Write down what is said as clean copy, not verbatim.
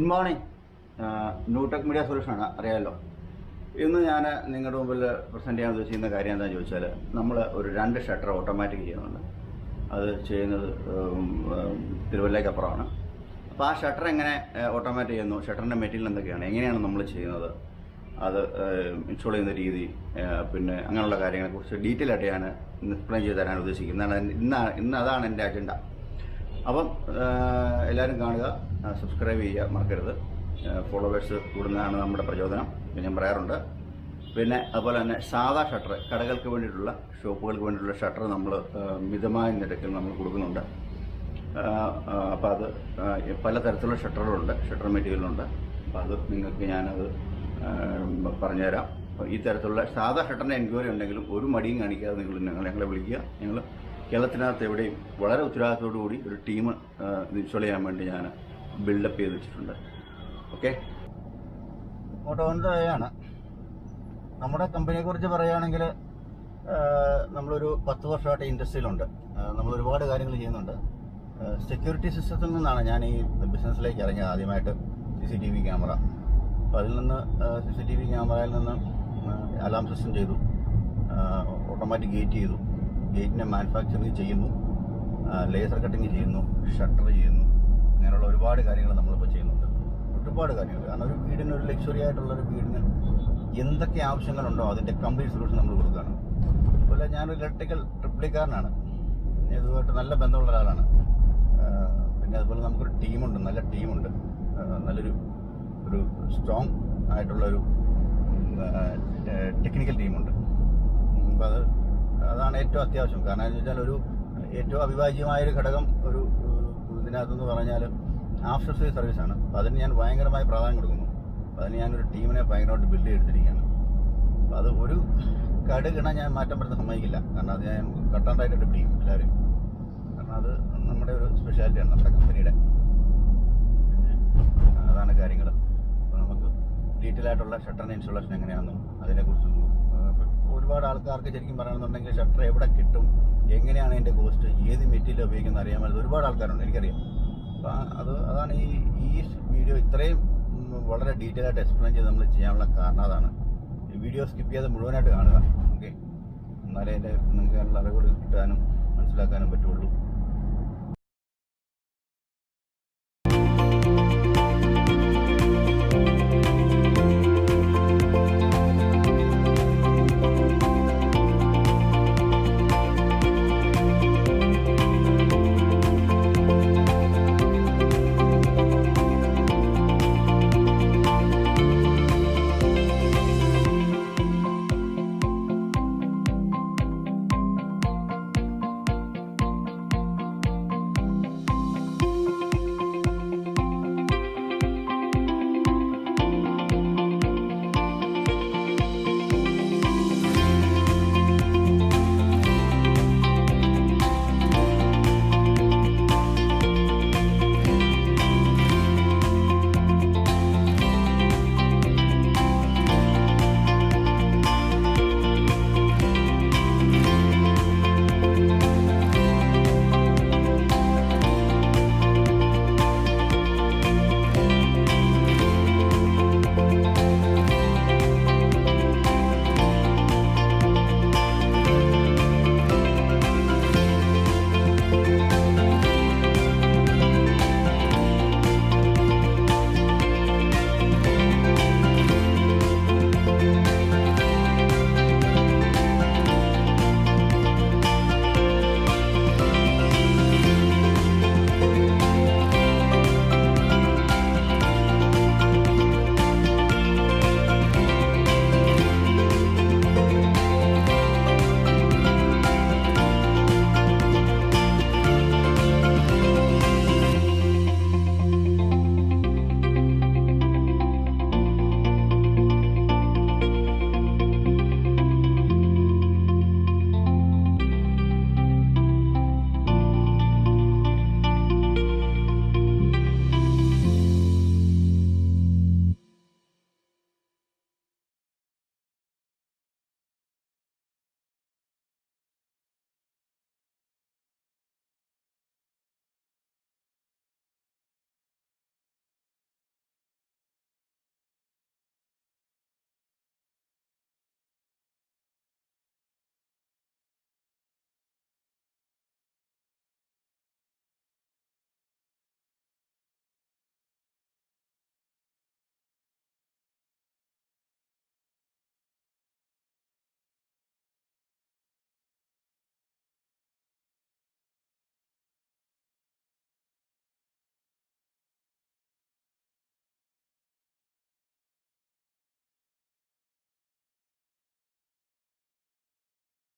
Good morning. Newtech media സൊല്യൂഷനാണ്, അറിയാമല്ലോ. ഇന്ന് ഞാൻ നിങ്ങളുടെ മുമ്പിൽ പ്രസൻറ്റ് ചെയ്യാൻ ഉദ്ദേശിക്കുന്ന കാര്യം എന്താണെന്ന് ചോദിച്ചാൽ, നമ്മൾ ഒരു 2 ഷട്ടർ ഓട്ടോമാറ്റിക് ചെയ്യുന്നുണ്ട്. അത് ചെയ്യുന്നത് തിരുവല്ലയ്ക്കപ്പുറമാണ്. അപ്പോൾ ആ ഷട്ടർ എങ്ങനെ ഓട്ടോമാറ്റിക് ചെയ്യുന്നു, ഷട്ടറിൻ്റെ മെറ്റീരിയൽ എന്തൊക്കെയാണ്, എങ്ങനെയാണ് നമ്മൾ ചെയ്യുന്നത്, അത് ഇൻസ്റ്റാൾ ചെയ്യുന്ന രീതി, പിന്നെ അങ്ങനെയുള്ള കാര്യങ്ങളെക്കുറിച്ച് ഡീറ്റെയിൽ ആയിട്ട് ഞാൻ എക്സ്പ്ലെയിൻ ചെയ്ത് തരാൻ ഉദ്ദേശിക്കുന്നതാണ്. ഇന്ന് അതാണ് എൻ്റെ അജണ്ട. അപ്പം എല്ലാവരും കാണുക, സബ്സ്ക്രൈബ് ചെയ്യുക, മറക്കരുത്. ഫോളോവേഴ്സ് കൂടുന്നതാണ് നമ്മുടെ പ്രചോദനം, ഞാൻ പറയാറുണ്ട്. പിന്നെ അതുപോലെ തന്നെ സാധാ ഷട്ടർ, കടകൾക്ക് വേണ്ടിയിട്ടുള്ള, ഷോപ്പുകൾക്ക് വേണ്ടിയിട്ടുള്ള ഷട്ടർ നമ്മൾ മിതമായ നിരക്കിൽ നമ്മൾ കൊടുക്കുന്നുണ്ട്. അപ്പോൾ അത് പലതരത്തിലുള്ള ഷട്ടറുകളുണ്ട്, ഷട്ടർ മെറ്റീരിയലുണ്ട്. അപ്പോൾ അത് നിങ്ങൾക്ക് ഞാനത് പറഞ്ഞുതരാം. ഈ തരത്തിലുള്ള സാധാ ഷട്ടറിൻ്റെ എൻക്വയറി ഉണ്ടെങ്കിലും ഒരു മടിയും കാണിക്കാതെ ഞങ്ങളെ വിളിക്കുക. ഞങ്ങൾ കേരളത്തിനകത്ത് എവിടെയും വളരെ ഉത്തരവാദിത്തത്തോടു കൂടി ഒരു ടീം ഇൻസ്റ്റാൾ ചെയ്യാൻ വേണ്ടി ഞാൻ ബിൽഡപ്പ് ചെയ്ത് വെച്ചിട്ടുണ്ട്. ഓക്കെ, ഓട്ടോയാണ്. നമ്മുടെ കമ്പനിയെക്കുറിച്ച് പറയുകയാണെങ്കിൽ നമ്മളൊരു 10 വർഷമായിട്ട് ഇൻഡസ്ട്രിയിലുണ്ട്. നമ്മൾ ഒരുപാട് കാര്യങ്ങൾ ചെയ്യുന്നുണ്ട്. സെക്യൂരിറ്റി സിസ്റ്റത്തിൽ നിന്നാണ് ഞാൻ ഈ ബിസിനസ്സിലേക്ക് ഇറങ്ങിയത്. ആദ്യമായിട്ട് CCTV ക്യാമറ. അപ്പോൾ അതിൽ നിന്ന് CCTV ക്യാമറയിൽ നിന്ന് അലാം സിസ്റ്റം ചെയ്തു, ഓട്ടോമാറ്റിക് ഗേറ്റ് ചെയ്തു, ഗേറ്റിൻ്റെ മാനുഫാക്ചറിങ് ചെയ്യുന്നു, ലേസർ കട്ടിങ് ചെയ്യുന്നു, ഷട്ടർ ചെയ്യുന്നു. അങ്ങനെയുള്ള ഒരുപാട് കാര്യങ്ങൾ നമ്മളിപ്പോൾ ചെയ്യുന്നുണ്ട്. ഒരുപാട് കാര്യങ്ങൾ. കാരണം ഒരു വീടിന്, ഒരു ലക്ഷറി ആയിട്ടുള്ളൊരു വീടിന് എന്തൊക്കെ ആവശ്യങ്ങളുണ്ടോ അതിൻ്റെ കംപ്ലീറ്റ് സൊല്യൂഷൻ നമ്മൾ കൊടുക്കുകയാണ്. അതുപോലെ ഞാനൊരു ഇലക്ട്രിക്കൽ ട്രിപ്പിളിക്കാരനാണ്. ഇതുമായിട്ട് നല്ല ബന്ധമുള്ള ഒരാളാണ്. പിന്നെ അതുപോലെ നമുക്കൊരു ടീമുണ്ട്, നല്ല ടീമുണ്ട്, നല്ലൊരു സ്ട്രോങ് ആയിട്ടുള്ളൊരു ടെക്നിക്കൽ ടീമുണ്ട്. അപ്പോൾ അതാണ് ഏറ്റവും അത്യാവശ്യം. കാരണം എന്ന് വെച്ചാൽ ഏറ്റവും അവിഭാജ്യമായൊരു ഘടകം ഇതിനകത്തെന്ന് പറഞ്ഞാൽ ആഫ്റ്റർ സെയിൽ സർവീസാണ്. അപ്പോൾ അതിന് ഞാൻ ഭയങ്കരമായി പ്രാധാന്യം കൊടുക്കുന്നു. അപ്പോൾ അതിന് ഞാനൊരു ടീമിനെ ഭയങ്കരമായിട്ട് ബിൽഡ് ചെയ്തെടുത്തിരിക്കുകയാണ്. അപ്പോൾ അത് ഒരു കടുകിണ ഞാൻ മാറ്റം വരുത്താൻ സമ്മതിക്കില്ല. കാരണം അത് ഞാൻ കട്ടാണ്ടായിട്ട് ഡെപ്റ്റ് ചെയ്യും എല്ലാവരും. കാരണം അത് നമ്മുടെ ഒരു സ്പെഷ്യാലിറ്റിയാണ് നമ്മുടെ കമ്പനിയുടെ. പിന്നെ അതാണ് കാര്യങ്ങൾ. അപ്പോൾ നമുക്ക് ഡീറ്റെയിൽ ആയിട്ടുള്ള ഷട്ടറിൻ്റെ ഇൻസ്റ്റലേഷൻ എങ്ങനെയാണെന്നും അതിനെക്കുറിച്ചും ഒരുപാട് ആൾക്കാർക്ക് ശരിക്കും പറയണമെന്നുണ്ടെങ്കിൽ ഷട്ടർ എവിടെ കിട്ടും, എങ്ങനെയാണ് അതിൻ്റെ കോസ്റ്റ്, ഏത് മെറ്റീരിയൽ ഉപയോഗിക്കുന്നത് അറിയാൻ പറ്റുന്നത് ഒരുപാട് ആൾക്കാരുണ്ട്, എനിക്കറിയാം. അപ്പോൾ അതാണ് ഈ വീഡിയോ ഇത്രയും വളരെ ഡീറ്റെയിൽ ആയിട്ട് എക്സ്പ്ലെയിൻ ചെയ്ത് നമ്മൾ ചെയ്യാനുള്ള കാരണം അതാണ്. ഈ വീഡിയോ സ്കിപ്പ് ചെയ്ത് മുഴുവനായിട്ട് കാണുക. ഓക്കെ, എന്നാലേ നിങ്ങൾക്ക് അതിനുള്ള അറിവുകൾ കിട്ടാനും മനസ്സിലാക്കാനും പറ്റുള്ളൂ.